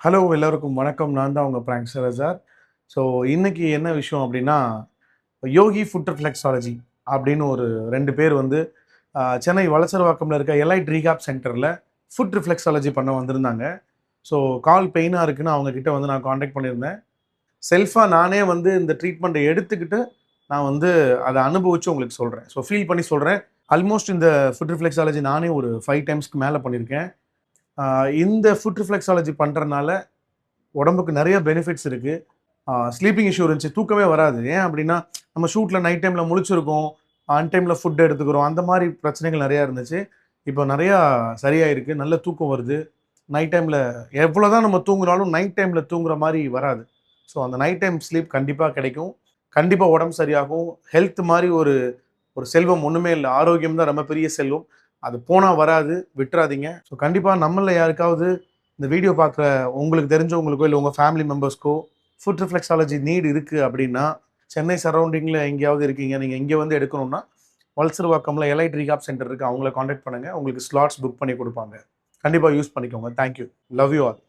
Hello எல்லோருக்கும் வணக்கம். நான் தான் உங்கள் பிராங்க்ஸ்டர் ரஜார். ஸோ இன்னைக்கு என்ன விஷயம் அப்படின்னா, யோகி ஃபுட் ரிஃப்ளெக்ஸாலஜி அப்படின்னு ஒரு 2 பேர் வந்து சென்னை வளசரவாக்கம்ல இருக்க எலைட் ரீஹாப் சென்டரில் ஃபுட் ரிஃப்ளெக்ஸாலஜி பண்ண வந்திருந்தாங்க. ஸோ கால் பெயினாக இருக்குன்னு அவங்க கிட்ட வந்து நான் காண்டாக்ட் பண்ணியிருந்தேன். செல்ஃபாக நானே வந்து இந்த ட்ரீட்மெண்ட்டை எடுத்துக்கிட்டு நான் வந்து அதை அனுபவிச்சு உங்களுக்கு சொல்கிறேன். ஸோ ஃபீல் பண்ணி சொல்கிறேன். ஆல்மோஸ்ட் இந்த ஃபுட் ரிஃப்ளெக்ஸாலஜி நானே ஒரு 5 டைம்ஸ்க்கு மேலே பண்ணியிருக்கேன். இந்த ஃபுட் ரிஃப்ளெக்ஸாலஜி பண்ணுறனால உடம்புக்கு நிறைய பெனிஃபிட்ஸ் இருக்குது. ஸ்லீப்பிங் இஷ்யூ இருந்துச்சு, தூக்கமே வராது. ஏன் அப்படின்னா, நம்ம ஷூட்டில் நைட் டைமில் முழிச்சிருக்கோம், டைமில் ஃபுட் எடுத்துக்கிறோம், அந்த மாதிரி பிரச்சனைகள் நிறையா இருந்துச்சு. இப்போ நிறையா சரியாயிருக்கு, நல்ல தூக்கம் வருது. நைட் டைமில் எவ்வளோ தான் நம்ம தூங்குனாலும் நைட் டைமில் தூங்குற மாதிரி வராது. ஸோ அந்த நைட் டைம் ஸ்லீப் கண்டிப்பாக கிடைக்கும். கண்டிப்பாக உடம்பு சரியாகும். ஹெல்த் மாதிரி ஒரு ஒரு செல்வம் ஒன்றுமே இல்லை. ஆரோக்கியம் தான் ரொம்ப பெரிய செல்வம். அது போனால் வராது, விட்டுறாதீங்க. ஸோ கண்டிப்பாக நம்மளில் யாருக்காவது இந்த வீடியோ பார்க்குற உங்களுக்கு தெரிஞ்சவங்களுக்கோ இல்லை உங்கள் ஃபேமிலி மெம்பர்ஸ்க்கோ ஃபுட் ரிஃப்ளெக்ஸாலஜி நீட் இருக்குது அப்படின்னா, சென்னை சரௌண்டிங்கில் எங்கேயாவது இருக்கீங்க, நீங்கள் இங்கே வந்து எடுக்கணும்னா வல்சரவாக்கம்ல எலைட் ரீஹாப் சென்டர் இருக்குது, அவங்கள காண்டாக்ட் பண்ணுங்கள். உங்களுக்கு ஸ்லாட்ஸ் புக் பண்ணி கொடுப்பாங்க. கண்டிப்பாக யூஸ் பண்ணிக்கோங்க. தேங்க்யூ. Love you all.